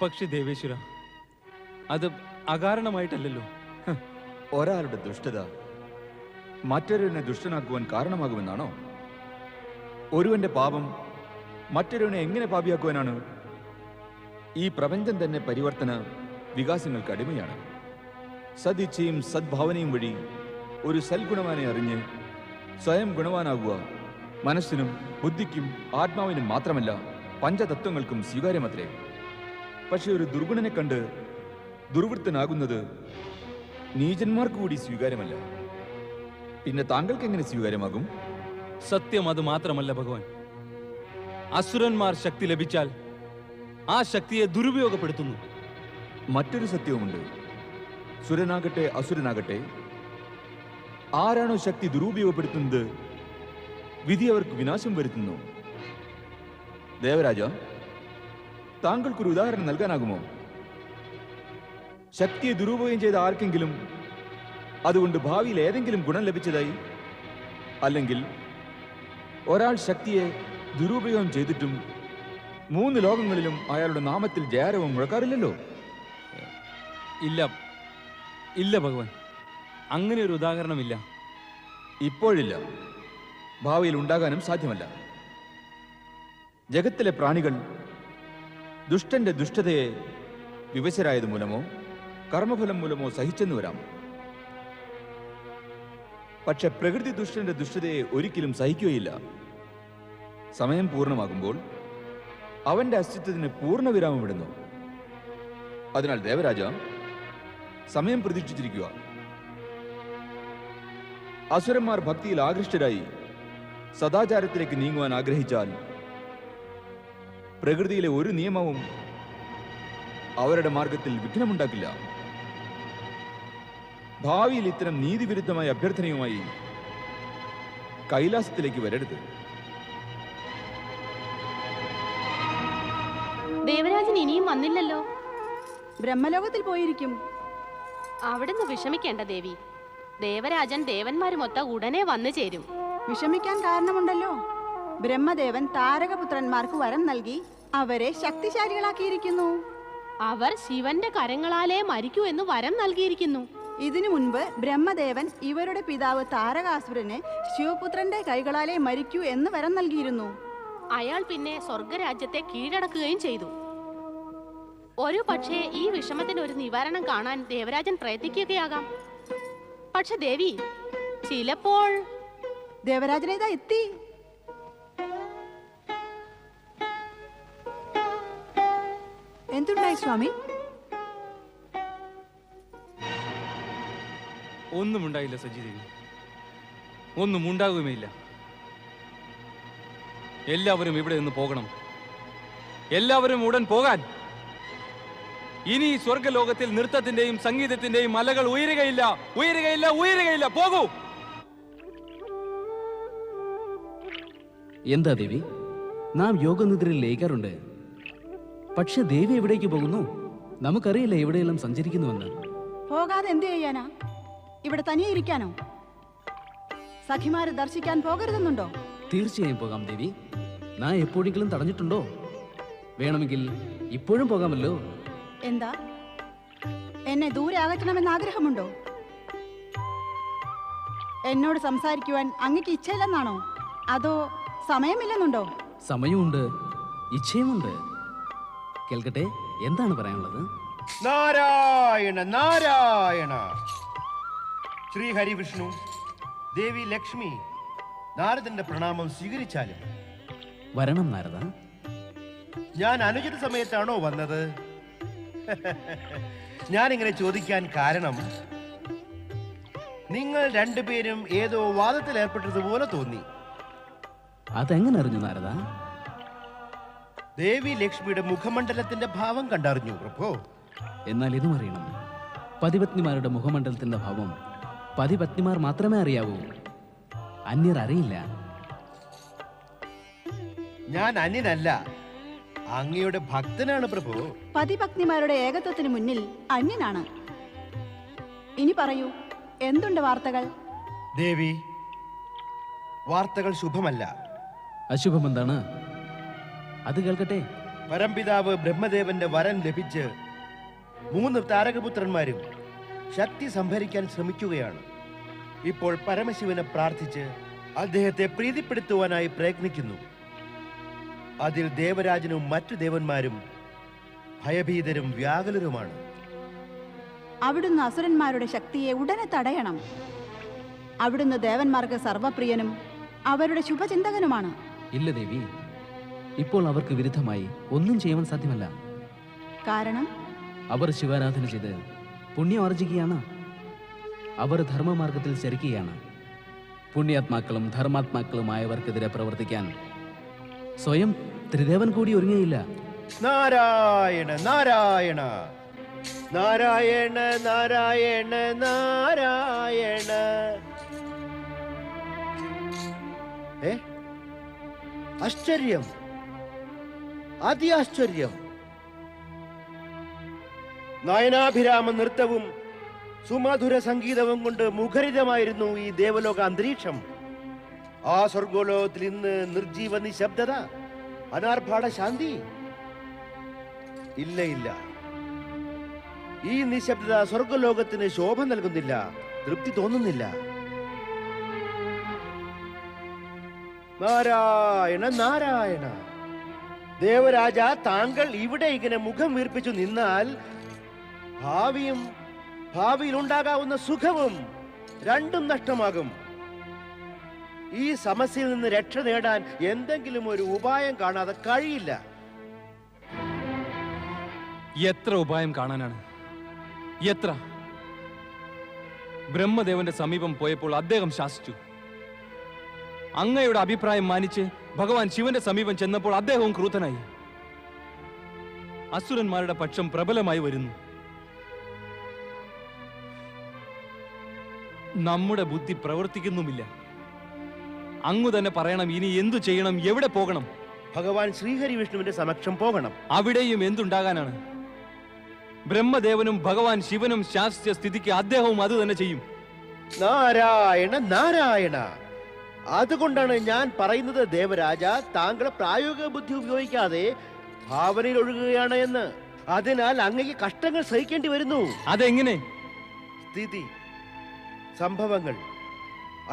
പക്ഷെ ദേവേശ്വര, അത് അകാരണമായിട്ടല്ലല്ലോ. ഒരാളുടെ ദുഷ്ടത മറ്റൊരുവനെ ദുഷ്ടനാക്കുവാൻ കാരണമാകുമെന്നാണോ? ഒരുവന്റെ പാപം മറ്റൊരുവനെ എങ്ങനെ പാപിയാക്കുവാനാണ്? ഈ പ്രപഞ്ചം തന്നെ പരിവർത്തന വികാസങ്ങൾക്ക് അടിമയാണ്. സദിച്ഛയും സദ്ഭാവനയും വഴി ഒരു സൽഗുണവാനെ അറിഞ്ഞ് സ്വയം ഗുണവാനാകുക മനസ്സിനും ബുദ്ധിക്കും ആത്മാവിനും മാത്രമല്ല, പഞ്ചതത്വങ്ങൾക്കും സ്വീകാര്യമത്രേ. പക്ഷെ ഒരു ദുർഗുണനെ കണ്ട് ദുർവൃത്തനാകുന്നത് നീചന്മാർക്ക് കൂടി സ്വീകാര്യമല്ല. പിന്നെ താങ്കൾക്ക് എങ്ങനെ സ്വീകാര്യമാകും? സത്യം അത് മാത്രമല്ല ഭഗവാൻ. അസുരന്മാർ ശക്തി ലഭിച്ചാൽ ആ ശക്തിയെ ദുരുപയോഗപ്പെടുത്തുന്നു. മറ്റൊരു സത്യവുമുണ്ട്. സുരനാകട്ടെ അസുരനാകട്ടെ, ആരാണോ ശക്തി ദുരുപയോഗപ്പെടുത്തുന്നത് വിധി അവർക്ക് വിനാശം വരുത്തുന്നു. ദേവരാജ, താങ്കൾക്കൊരു ഉദാഹരണം നൽകാനാകുമോ? ശക്തിയെ ദുരുപയോഗം ചെയ്ത ആർക്കെങ്കിലും അതുകൊണ്ട് ഭാവിയിൽ ഏതെങ്കിലും ഗുണം ലഭിച്ചതായി? അല്ലെങ്കിൽ ഒരാൾ ശക്തിയെ ദുരുപയോഗം ചെയ്തിട്ടും 3 ലോകങ്ങളിലും അയാളുടെ നാമത്തിൽ ജയാരവം മുഴക്കാറില്ലല്ലോ. ഇല്ല ഇല്ല ഭഗവാൻ, അങ്ങനെ ഒരു ഉദാഹരണമില്ല. ഇപ്പോഴില്ല, ഭാവിയിൽ ഉണ്ടാകാനും സാധ്യമല്ല. ജഗത്തിലെ പ്രാണികൾ ദുഷ്ടന്റെ ദുഷ്ടതയെ വിവശരായത് മൂലമോ കർമ്മഫലം മൂലമോ സഹിച്ചെന്നു വരാം. പക്ഷെ പ്രകൃതി ദുഷ്ടന്റെ ദുഷ്ടതയെ ഒരിക്കലും സഹിക്കുകയില്ല. സമയം പൂർണ്ണമാകുമ്പോൾ അവന്റെ അസ്തിത്വത്തിന് പൂർണ്ണവിരാമം വിടുന്നു. അതിനാൽ ദേവരാജ, സമയം പ്രതീക്ഷിച്ചിരിക്കുക. അസുരന്മാർ ഭക്തിയിൽ ആകൃഷ്ടരായി സദാചാരത്തിലേക്ക് നീങ്ങുവാൻ ആഗ്രഹിച്ചാൽ പ്രകൃതിയിലെ ഒരു നിയമവും അവരുടെ മാർഗത്തിൽ വിഘ്നമുണ്ടാക്കില്ല. ഭാവിയിൽ ഇത്തരം നീതിവിരുദ്ധമായ അഭ്യർത്ഥനയുമായി കൈലാസത്തിലേക്ക് വരരുത്. ദേവരാജൻ ഇനിയും വന്നില്ലല്ലോ. ബ്രഹ്മലോകത്തിൽ പോയിരിക്കും. അവിടുന്ന് വിഷമിക്കേണ്ട ദേവി. ദേവരാജൻ ദേവന്മാരുമൊത്ത ഉടനെ വന്നു ചേരും. വിഷമിക്കാൻ കാരണമുണ്ടല്ലോ. ബ്രഹ്മദേവൻ താരകപുത്രന്മാർക്ക് വരം നൽകി അവരെ ശക്തിശാലികളാക്കിയിരിക്കുന്നു. അവർ ശിവന്റെ കരങ്ങളാലേ മരിക്കൂ എന്ന് വരം നൽകിയിരിക്കുന്നു. ഇതിനു മുൻപ് ബ്രഹ്മദേവൻ ഇവരുടെ പിതാവ് താരകാസുരന് ശിവപുത്രന്റെ കൈകളാലേ മരിക്കൂ എന്ന് വരം നൽകിയിരുന്നു. അയാൾ പിന്നെ സ്വർഗരാജ്യത്തെ കീഴടക്കുകയും ചെയ്തു. ഒരു പക്ഷേ ഈ വിഷമത്തിന് ഒരു നിവാരണം കാണാൻ ദേവരാജൻ പ്രയത്നിക്കുകയാകാം. പക്ഷെ ദേവി, ചിലപ്പോൾ ദേവരാജനേതാ എത്തി. എന്തുണ്ടായി സ്വാമി? ഒന്നും ഉണ്ടായില്ല സജിദേവി, ഒന്നും ഉണ്ടാകുകയുമില്ല. എല്ലാവരും ഇവിടെ നിന്ന് പോകണം. എല്ലാവരും ഉടൻ പോകാൻ. ഇനി ഈ സ്വർഗലോകത്തിൽ നൃത്തത്തിന്റെയും സംഗീതത്തിന്റെയും മലകൾ ഉയരുകയില്ല, ഉയരുകയില്ല, ഉയരുകയില്ല. പോകൂ. എന്താ ദേവി, നാം യോഗനിദ്രയിൽ ലയിക്കാറുണ്ട്. പക്ഷെ ദേവി എവിടേക്ക് പോകുന്നു? നമുക്കറിയില്ല എവിടെയെല്ലാം സഞ്ചരിക്കുന്നുവെന്ന്. പോകാതെ എന്ത് ചെയ്യാനാ? ഇവിടെ തനിയെ ഇരിക്കാനോ? സഖിമാരെ ദർശിക്കാൻ പോകരുതെന്നുണ്ടോ? തീർച്ചയായും പോകാം ദേവി. നാം എപ്പോഴെങ്കിലും തടഞ്ഞിട്ടുണ്ടോ? വേണമെങ്കിൽ ഇപ്പോഴും പോകാമല്ലോ. എന്താ, എന്നെ ദൂരെ അകറ്റണമെന്ന് ആഗ്രഹമുണ്ടോ? എന്നോട് സംസാരിക്കുവാൻ അങ്ങക്ക് ഇച്ഛയില്ലെന്നാണോ? അതോ സമയമില്ലെന്നുണ്ടോ? സമയമുണ്ട്, ഇച്ഛയുമുണ്ട്. കേൾക്കട്ടെ, എന്താണ് പറയാനുള്ളത്? നാരായണ നാരായണ. ശ്രീ ഹരിവിഷ്ണു, ദേവി ലക്ഷ്മി നാരദന്റെ പ്രണാമം സ്വീകരിച്ചാലും. വരണം നാരദ. ഞാൻ അനുചിത സമയത്താണോ വന്നത്? ഞാനിങ്ങനെ ചോദിക്കാൻ കാരണം, നിങ്ങൾ രണ്ടുപേരും ഏതോ വാദത്തിൽ ഏർപ്പെട്ടതുപോലെ തോന്നി. അതെങ്ങനെ അറിഞ്ഞു നാരദ? ദേവി ലക്ഷ്മിയുടെ മുഖമണ്ഡലത്തിന്റെ ഭാവം കണ്ടറിഞ്ഞു പ്രഭോ. എന്നാൽ ഇതും അറിയണം, പതിപത്നിമാരുടെ മുഖമണ്ഡലത്തിന്റെ ഭാവം പതിപത്നിമാർ മാത്രമേ അറിയാവൂ, അന്യർ അറിയില്ല. ഞാൻ അന്യനല്ല, അങ്ങയുടെ ഭക്തനാണ് പ്രഭു. പതിപത്നിമാരുടെ ഏകത്വത്തിന് മുന്നിൽ അന്യനാണ്. ഇനി പറയൂ, എന്തുണ്ട് വാർത്തകൾ? ദേവി, വാർത്തകൾ ശുഭമല്ല. അശുഭം എന്താണ്? അത് കേൾക്കട്ടെ. പരംപിതാവ് ബ്രഹ്മദേവന്റെ വരം ലഭിച്ച് 3 താരകപുത്രന്മാരും ശക്തി സംഭരിക്കാൻ ശ്രമിക്കുകയാണ്. ഇപ്പോൾ പരമശിവനെ പ്രാർത്ഥിച്ച് അദ്ദേഹത്തെ പ്രീതിപ്പെടുത്തുവാനായി പ്രയത്നിക്കുന്നു. അതിൽ ദേവരാജനും മറ്റു ദേവന്മാരും ഭയഭീതരും വ്യാകുലരുമാണ്. അവിടുന്ന് അസുരന്മാരുടെ ശക്തിയെ ഉടനെ തടയണം. അവിടുന്ന് ദേവന്മാർക്ക് സർവപ്രിയനും അവരുടെ ശുഭചിന്തകനുമാണ്. ഇല്ല ദേവി, ഇപ്പോൾ അവർക്ക് വിരുദ്ധമായി ഒന്നും ചെയ്യുവാൻ സാധ്യമല്ല. കാരണം അവർ ശിവാരാധന ചെയ്ത് പുണ്യം ആർജിക്കുകയാണ്. അവർ ധർമ്മമാർഗത്തിൽ ചരിക്കുകയാണ്. പുണ്യാത്മാക്കളും ധർമാത്മാക്കളുമായവർക്കെതിരെ പ്രവർത്തിക്കാൻ സ്വയം ത്രിദേവൻ കൂടി ഒരുങ്ങിയില്ല. നാരായണ നാരായണ നാരായണ നാരായണ നാരായണ. ആശ്ചര്യം, അതിആശ്ചര്യം. നയനാഭിരാമ നൃത്തവും സുമധുര സംഗീതവും കൊണ്ട് മുഖരിതമായിരുന്നു ഈ ദേവലോക അന്തരീക്ഷം. ആ സ്വർഗോലോകത്തിൽ ഇന്ന് നിർജീവ നിശബ്ദത, അനാർഭാട ശാന്തി. ഇല്ല ഇല്ല, ഈ നിശബ്ദത സ്വർഗലോകത്തിന് ശോഭ നൽകുന്നില്ല, തൃപ്തി തോന്നുന്നില്ല. നാരായണ നാരായണ. ദേവരാജ, താങ്കൾ ഇവിടെ ഇങ്ങനെ മുഖം വീർപ്പിച്ചു നിന്നാൽ ഭാവിയിൽ ഉണ്ടാകാവുന്ന സുഖവും രണ്ടും നഷ്ടമാകും. ഈ സമസ്യയിൽ നിന്ന് രക്ഷ നേടാൻ എന്തെങ്കിലും ഒരു ഉപായം കാണാതെ കഴിയില്ല. എത്ര ഉപായം കാണാനാണ്? എത്ര! ബ്രഹ്മദേവന്റെ സമീപം പോയപ്പോൾ അദ്ദേഹം ശാസിച്ചു. അങ്ങയുടെ അഭിപ്രായം മാനിച്ച് ഭഗവാൻ ശിവന്റെ സമീപം ചെന്നപ്പോൾ അദ്ദേഹവും ക്രൂദ്ധനായി. അസുരന്മാരുടെ പക്ഷം പ്രബലമായി വരുന്നു. നമ്മുടെ ബുദ്ധി പ്രവർത്തിക്കുന്നുമില്ല. അങ്ങു തന്നെ പറയണം, ഇനി എന്തു ചെയ്യണം, എവിടെ പോകണം? ഭഗവാൻ ശ്രീഹരി വിഷ്ണുവിന്റെ സമക്ഷം പോകണം. അവിടെയും എന്തുണ്ടാകാനാണ്? ബ്രഹ്മദേവനും ഭഗവാൻ ശിവനും ശാസ്ത്രീയ സ്ഥിതിക്ക് അദ്ദേഹവും അത് തന്നെ ചെയ്യും. നാരായണ നാരായണ. അതുകൊണ്ടാണ് ഞാൻ പറയുന്നത് ദേവരാജ, താങ്കൾ പ്രായോഗിക ബുദ്ധി ഉപയോഗിക്കാതെ ഭാവനയിൽ ഒഴുകുകയാണ് എന്ന്. അതിനാൽ അങ്ങേക്ക് കഷ്ടങ്ങൾ സഹിക്കേണ്ടി വരുന്നു. അതെങ്ങനെ? സ്ഥിതി, സംഭവങ്ങൾ,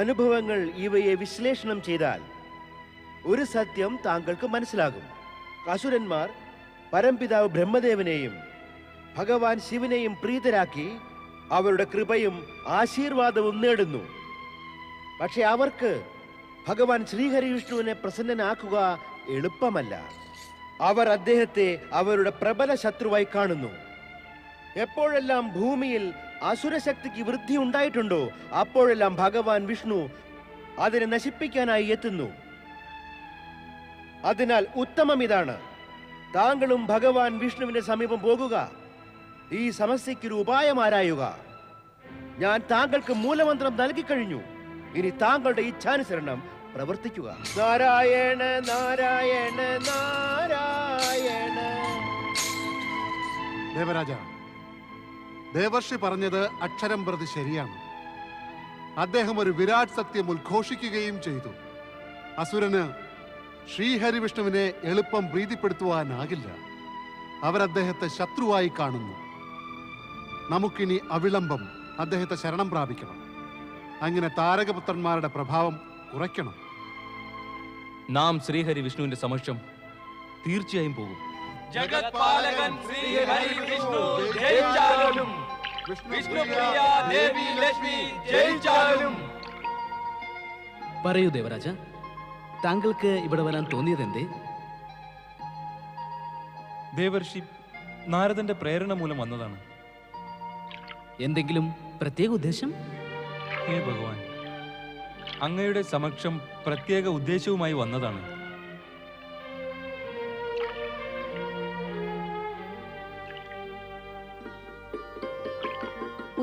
അനുഭവങ്ങൾ ഇവയെ വിശ്ലേഷണം ചെയ്താൽ ഒരു സത്യം താങ്കൾക്ക് മനസ്സിലാകും. അസുരന്മാർ പരംപിതാവ് ബ്രഹ്മദേവനെയും ഭഗവാൻ ശിവനെയും പ്രീതരാക്കി അവരുടെ കൃപയും ആശീർവാദവും നേടുന്നു. പക്ഷെ അവർക്ക് ഭഗവാൻ ശ്രീഹരി വിഷ്ണുവിനെ പ്രസന്നനാക്കുക എളുപ്പമല്ല. അവർ അദ്ദേഹത്തെ അവരുടെ പ്രബല ശത്രുവായി കാണുന്നു. എപ്പോഴെല്ലാം ഭൂമിയിൽ അസുരശക്തിക്ക് വൃദ്ധി ഉണ്ടായിട്ടുണ്ടോ അപ്പോഴെല്ലാം ഭഗവാൻ വിഷ്ണു അതിനെ നശിപ്പിക്കാനായി എത്തുന്നു. അതിനാൽ ഉത്തമം ഇതാണ്, താങ്കളും ഭഗവാൻ വിഷ്ണുവിന്റെ സമീപം പോകുക. ഈ സമസ്യയ്ക്കൊരു ഉപായം ആരായുക. ഞാൻ താങ്കൾക്ക് മൂലമന്ത്രം നൽകിക്കഴിഞ്ഞു. ഇനി താങ്കളുടെ ഇച്ഛാനുസരണം പ്രവർത്തിക്കുക. നാരായണ നാരായണ നാരായണ. ദേവരാജ, ദേവർഷി പറഞ്ഞത് അക്ഷരം പ്രതി ശരിയാണ്. അദ്ദേഹം ഒരു വിരാട് സത്യം ഉദ്ഘോഷിക്കുകയും ചെയ്തു. അസുരന് ശ്രീഹരിവിഷ്ണുവിനെ എളുപ്പം പ്രീതിപ്പെടുത്തുവാനാകില്ല. അവരദ്ദേഹത്തെ ശത്രുവായി കാണുന്നു. നമുക്കിനി അവിളംബം അദ്ദേഹത്തെ ശരണം പ്രാപിക്കണം. അങ്ങനെ താരകപുത്രന്മാരുടെ പ്രഭാവം കുറയ്ക്കണം. നാം ശ്രീഹരി വിഷ്ണുവിന്റെ സമക്ഷം തീർച്ചയായും പോകും. ജഗത്പാലകൻ ശ്രീഹരി വിഷ്ണു ജയിച്ചാലും, വിഷ്ണുപ്രിയ ദേവി ലക്ഷ്മി ജയിച്ചാലും. പറയൂ ദേവരാജ, താങ്കൾക്ക് ഇവിടെ വരാൻ തോന്നിയതെന്തേ? ദേവർഷി നാരദന്റെ പ്രേരണ മൂലം വന്നതാണ്. എന്തെങ്കിലും പ്രത്യേക ഉദ്ദേശം? ഹേ ഭഗവാൻ, അങ്ങയുടെ സമക്ഷം പ്രത്യേക ഉദ്ദേശവുമായി വന്നതാണ്.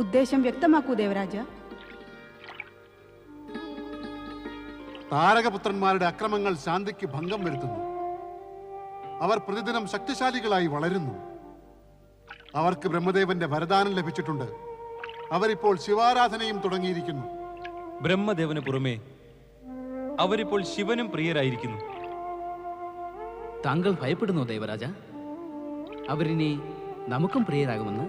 ഉദ്ദേശം വ്യക്തമാക്കൂ ദേവരാജ. താരകപുത്രന്മാരുടെ അക്രമങ്ങൾ ശാന്തിക്ക് ഭംഗം വരുത്തുന്നു. അവർ പ്രതിദിനം ശക്തിശാലികളായി വളരുന്നു. അവർക്ക് ബ്രഹ്മദേവന്റെ വരദാനം ലഭിച്ചിട്ടുണ്ട്. അവരിപ്പോൾ ശിവാരാധനയും തുടങ്ങിയിരിക്കുന്നു. ബ്രഹ്മദേവന് പുറമെ അവരിപ്പോൾ ശിവനും പ്രിയരായിരിക്കുന്നു. താങ്കൾ ഭയപ്പെടുന്നോ ദേവരാജ? അവരിനി നമുക്കും പ്രിയരാകുമെന്ന്?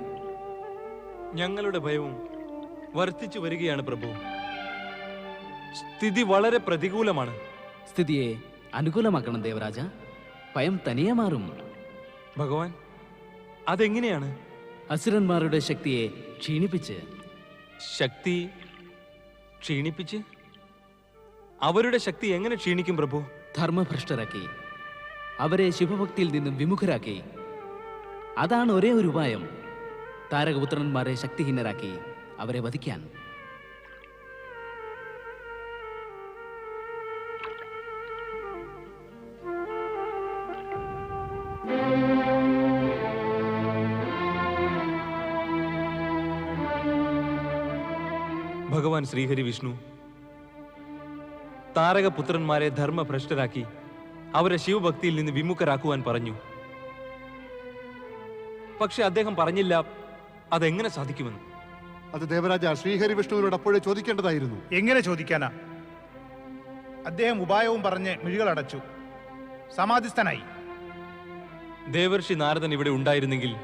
ഞങ്ങളുടെ ഭയവും വർദ്ധിച്ചു വരികയാണ് പ്രഭു. സ്ഥിതി വളരെ പ്രതികൂലമാണ്. സ്ഥിതിയെ അനുകൂലമാക്കണം ദേവരാജ. ഭയം തനിയെ മാറും. ഭഗവാൻ, അതെങ്ങനെയാണ്? അസുരന്മാരുടെ ശക്തിയെ ക്ഷീണിപ്പിച്ച്. ശക്തി ക്ഷീണിപ്പിച്ച്? അവരുടെ ശക്തി എങ്ങനെ ക്ഷീണിക്കും പ്രഭു? ധർമ്മഭ്രഷ്ടരാക്കി, അവരെ ശുഭഭക്തിയിൽ നിന്നും വിമുഖരാക്കി. അതാണ് ഒരേ ഒരു ഉപായം. താരകപുത്രന്മാരെ ശക്തിഹീനരാക്കി അവരെ വധിക്കാൻ. ഭഗവാൻ ശ്രീഹരി വിഷ്ണു താരകപുത്രന്മാരെ ധർമ്മഭ്രഷ്ടരാക്കി അവരെ ശിവഭക്തിയിൽ നിന്ന് വിമുഖരാക്കുവാൻ പറഞ്ഞു. പക്ഷെ അദ്ദേഹം പറഞ്ഞില്ല അതെങ്ങനെ സാധിക്കുമെന്ന്. അത് ദേവരാജ ശ്രീഹരി വിഷ്ണുവിനോട് അപ്പോഴേ ചോദിക്കേണ്ടതായിരുന്നു. എങ്ങനെ ചോദിക്കാനാ? അദ്ദേഹം ഉപായവും പറഞ്ഞ് മിഴികൾ അടച്ചു, സമാധിസ്ഥനായി. ദേവർഷി നാരദൻ ഇവിടെ ഉണ്ടായിരുന്നെങ്കിൽ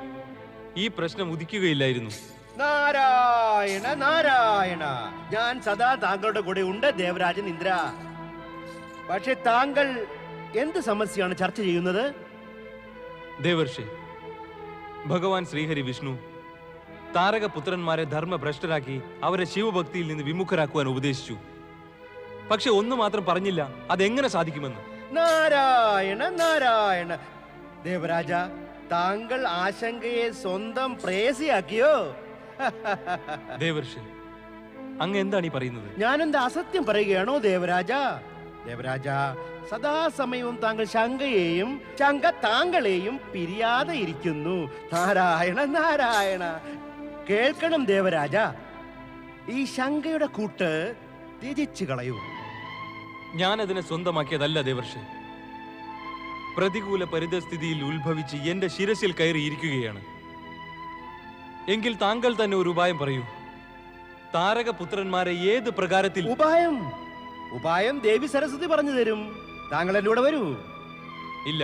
ഈ പ്രശ്നം ഉദിക്കുകയില്ലായിരുന്നു. നാരായണ നാരായണ, ഞാൻ സദാ താങ്കളുടെ കൂടെ ഉണ്ട് ദേവരാജൻ ഇന്ദ്ര. പക്ഷെ താങ്കൾ എന്ത് സമസ്യയാണ് ചർച്ച ചെയ്യുന്നത്? ദേവർഷി, ഭഗവാൻ ശ്രീഹരി വിഷ്ണു താരകപുത്രന്മാരെ ധർമ്മഭ്രഷ്ടരാക്കി അവരെ ശിവഭക്തിയിൽ നിന്ന് വിമുഖരാക്കുവാൻ ഉപദേശിച്ചു. പക്ഷെ ഒന്നു മാത്രം പറഞ്ഞില്ല അതെങ്ങനെ സാധിക്കുമെന്ന്. നാരായണ നാരായണ, ദേവരാജ, താങ്കൾ ആശങ്കയെ സ്വന്തം പ്രേസിയാക്കിയോ? ദേവർഷി, അങ്ങ് എന്താണ് ഈ പറയുന്നത്? ഞാനെന്താ അസത്യം പറയുകയാണോ ദേവരാജ? ദേവരാജ, സദാസമയവും താങ്കൾ ശങ്കയെയും ശങ്ക താങ്കളെയും പിരിയാതെ ഇരിക്കുന്നു. നാരായണ നാരായണ, കേൾക്കണം ദേവരാജ, ഈ ശങ്കയുടെ കൂട്ട് ത്യജിച്ചു കളയൂ. ഞാൻ അതിനെ സ്വന്തമാക്കിയതല്ല ദേവർഷി. പ്രതികൂല പരിതസ്ഥിതിയിൽ ഉത്ഭവിച്ച് എന്റെ ശിരസിൽ കയറിയിരിക്കുകയാണ്. എങ്കിൽ താങ്കൾ തന്നെ ഒരു ഉപായം പറയൂ. താരകപുത്രന്മാരെ ഏത് പ്രകാരത്തിൽ? ഉപായം ദേവി സരസ്വതി പറഞ്ഞു തരും. താങ്കൾ എന്നോട് വരൂ. ഇല്ല,